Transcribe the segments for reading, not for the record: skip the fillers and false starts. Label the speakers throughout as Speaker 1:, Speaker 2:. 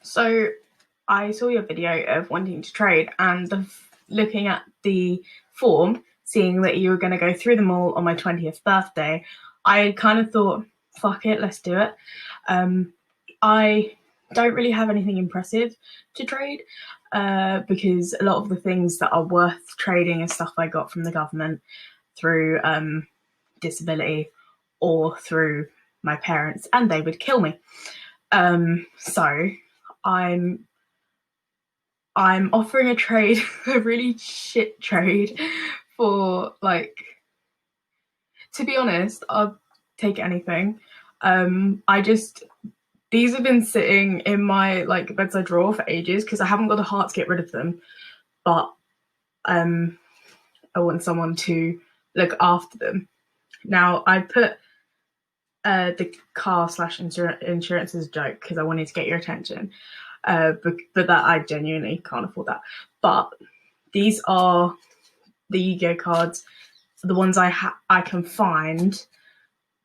Speaker 1: So I saw your video of wanting to trade and looking at the form, seeing that you were going to go through them all on my 20th birthday, I kind of thought, fuck it, let's do it. I don't really have anything impressive to trade because a lot of the things that are worth trading is stuff I got from the government through disability or through my parents, and they would kill me. So I'm offering a trade, a really shit trade for, like, to be honest, I'll take anything. These have been sitting in my bedside drawer for ages because I haven't got the heart to get rid of them, but I want someone to look after them. Now I put the car / insurance as a joke because I wanted to get your attention. But that I genuinely can't afford that. But these are the Yu-Gi-Oh cards, the ones I can find,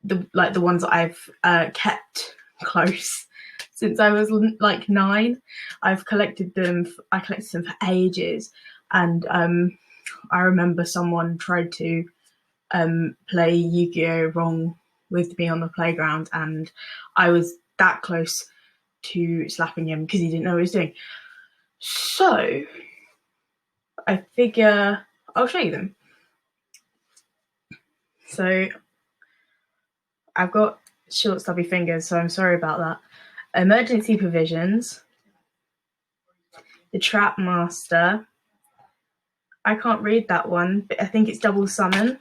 Speaker 1: the ones that I've kept close since I was 9. I've collected them. I collected them for ages, and I remember someone tried to play Yu-Gi-Oh wrong with me on the playground, and I was that close to slapping him because he didn't know what he was doing. So I figure I'll show you them. So I've got short stubby fingers, so I'm sorry about that. Emergency provisions, the Trap Master. I can't read that one, but I think it's double summon.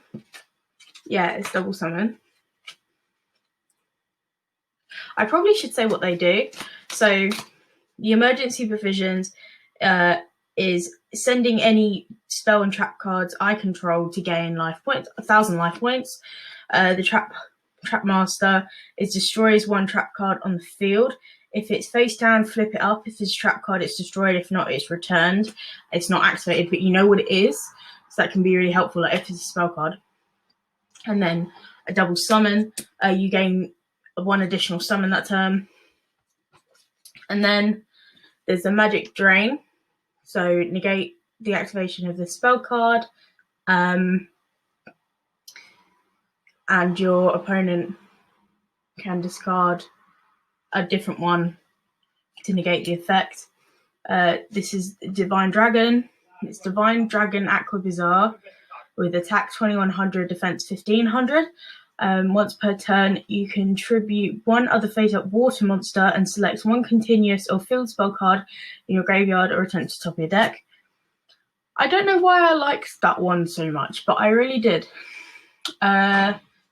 Speaker 1: Yeah, it's double summon. I probably should say what they do. So the emergency provisions is sending any spell and trap cards I control to gain life points, 1,000 life points. The Trap Master is destroys one trap card on the field. If it's face down, flip it up. If it's a trap card, it's destroyed. If not, it's returned. It's not activated, but you know what it is. So that can be really helpful, like if it's a spell card. And then a double summon. You gain one additional summon that turn. And then there's a magic drain. So negate the activation of the spell card. And your opponent can discard a different one to negate the effect. This is Divine Dragon. It's Divine Dragon Aqua Bizarre with attack 2100, defense 1500. Once per turn, you contribute one other face-up water monster and select one continuous or field spell card in your graveyard or return to the top of your deck. I don't know why I liked that one so much, but I really did.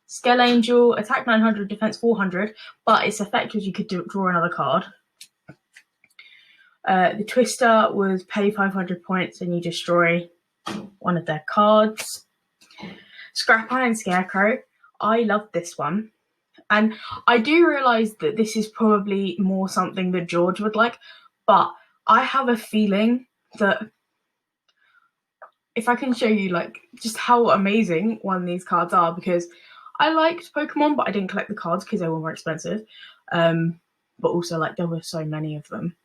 Speaker 1: Scale Angel, attack 900, defense 400, but its effect was you could draw another card. The Twister was pay 500 points and you destroy one of their cards. Scrap Iron Scarecrow, I love this one. And I do realise that this is probably more something that George would like, but I have a feeling that if I can show you just how amazing one of these cards are, because I liked Pokemon, but I didn't collect the cards because they were more expensive. But also there were so many of them.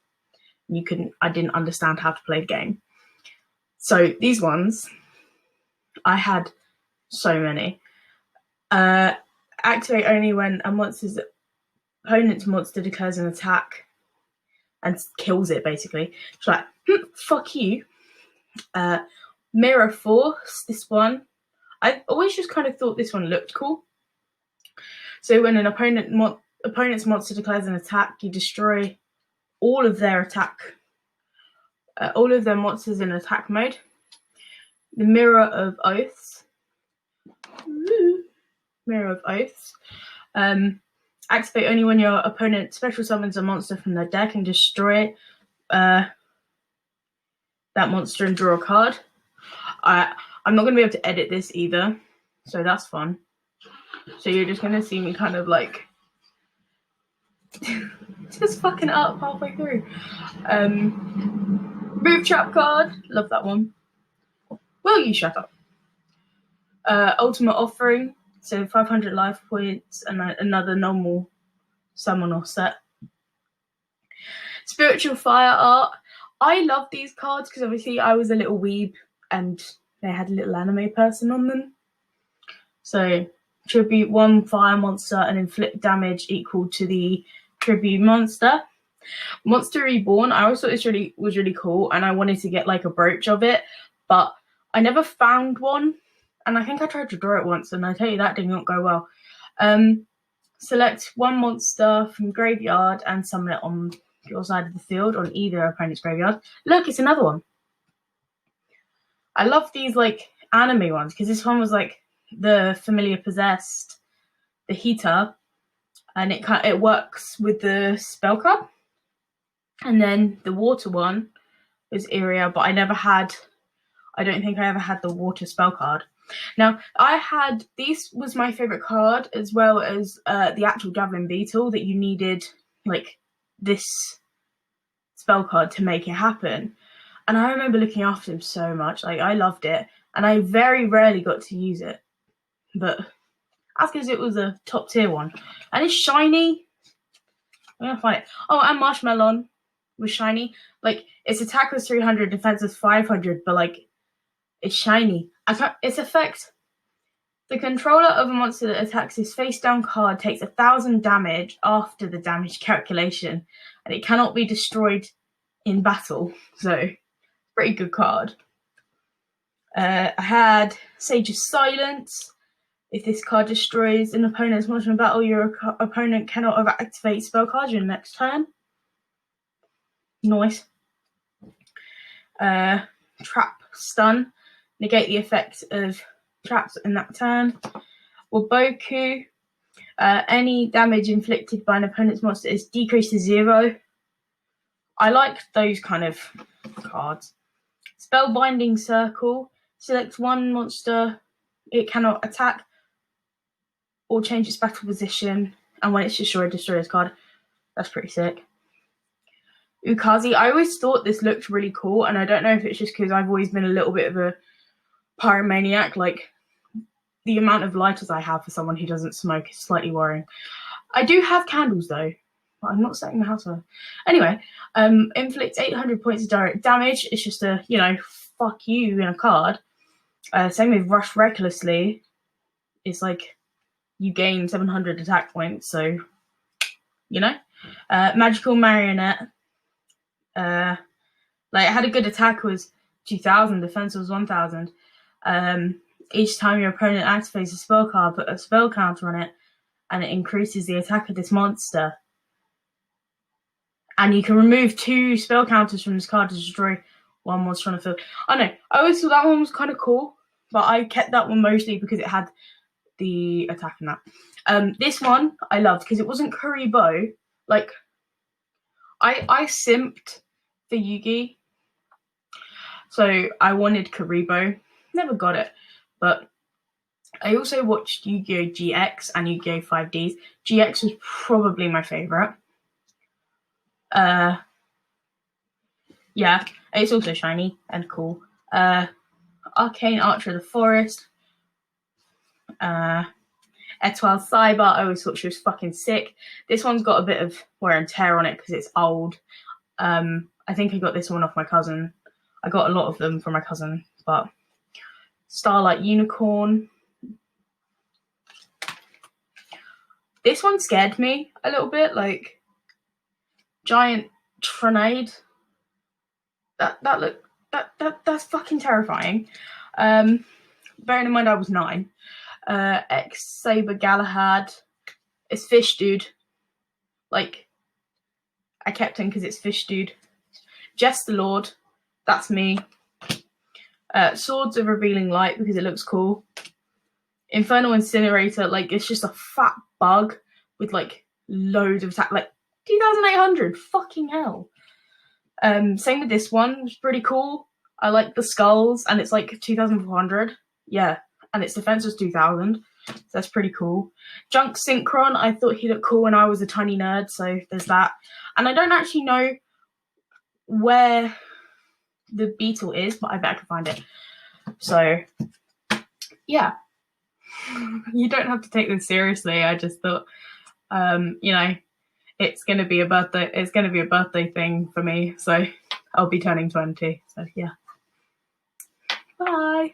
Speaker 1: I didn't understand how to play the game. So these ones, I had so many. Activate only when a monster's opponent's monster declares an attack and kills it, basically. It's like, fuck you. Mirror Force, this one. I always just kind of thought this one looked cool. So when an opponent's monster declares an attack, you destroy all of their monsters in attack mode. The Mirror of Oaths. Mirror of Oaths. Activate only when your opponent special summons a monster from their deck and destroy that monster and draw a card. I'm not going to be able to edit this either, so that's fun. So you're just going to see me kind of just fucking up halfway through. Move Trap card, love that one. Will you shut up? Ultimate Offering, so 500 life points and another normal summon or set. Spiritual Fire Art. I love these cards because obviously I was a little weeb and they had a little anime person on them. So tribute one fire monster and inflict damage equal to the tribute monster. Monster Reborn, I always thought this was really cool, and I wanted to get like a brooch of it, but I never found one, and I think I tried to draw it once, and I tell you that did not go well. Select one monster from graveyard and summon it on your side of the field on either opponent's graveyard. Look, it's another one. I love these like anime ones because this one was like the familiar possessed, the heater, and it works with the spell card. And then the water one was Iria, but I don't think I ever had the water spell card. Now, this was my favourite card, as well as the actual Javelin Beetle, that you needed, like, this spell card to make it happen. And I remember looking after him so much. Like, I loved it. And I very rarely got to use it. But that's because it was a top tier one. And it's shiny. I'm going to find it. Oh, and Marshmallow was shiny. Like, its attack was 300, defense was 500, but, like, it's shiny. Its effect: the controller of a monster that attacks his face-down card takes 1,000 damage after the damage calculation, and it cannot be destroyed in battle. So, pretty good card. I had Sage of Silence. If this card destroys an opponent's monster in battle, your opponent cannot activate spell cards your next turn. Nice. Trap Stun. Negate the effect of traps in that turn. Waboku. Any damage inflicted by an opponent's monster is decreased to 0. I like those kind of cards. Spellbinding Circle. Select one monster. It cannot attack or change its battle position. And when it's destroyed, destroy this card. That's pretty sick. Ukazi. I always thought this looked really cool, and I don't know if it's just because I've always been a little bit of a pyromaniac. Like, the amount of lighters I have for someone who doesn't smoke is slightly worrying. I do have candles though, but I'm not setting the house on. Anyway, inflict 800 points of direct damage. It's just a, fuck you in a card. Same with Rush Recklessly. It's like you gain 700 attack points, so, Magical Marionette. It had a good attack, was 2,000, defense was 1,000. Each time your opponent activates a spell card, put a spell counter on it, and it increases the attack of this monster. And you can remove 2 spell counters from this card to destroy one monster on the field. I know, I always thought that one was kind of cool, but I kept that one mostly because it had the attack in that. This one I loved because it wasn't Kuribo. Like, I simped for Yugi, so I wanted Kuribo. Never got it, but I also watched Yu-Gi-Oh! GX and Yu-Gi-Oh! 5Ds. GX was probably my favourite. Yeah, it's also shiny and cool. Arcane Archer of the Forest. Etoile Cyber, I always thought she was fucking sick. This one's got a bit of wear and tear on it because it's old. I think I got this one off my cousin. I got a lot of them from my cousin, but Starlight Unicorn. This one scared me a little bit, like Giant Tronade. That's fucking terrifying. Bearing in mind I was 9. Saber Galahad. It's Fish Dude. Like, I kept him because it's Fish Dude. Jester Lord. That's me. Swords of Revealing Light because it looks cool. Infernal Incinerator, like, it's just a fat bug with, like, loads of attack. Like, 2,800. Fucking hell. Same with this one. It's pretty cool. I like the skulls, and it's, like, 2,400. Yeah. And its defense was 2,000. So that's pretty cool. Junk Synchron, I thought he looked cool when I was a tiny nerd, so there's that. And I don't actually know where the beetle is, but I bet I can find it. So, yeah. You don't have to take this seriously. I just thought, it's going to be a birthday. It's going to be a birthday thing for me. So I'll be turning 20. So yeah. Bye.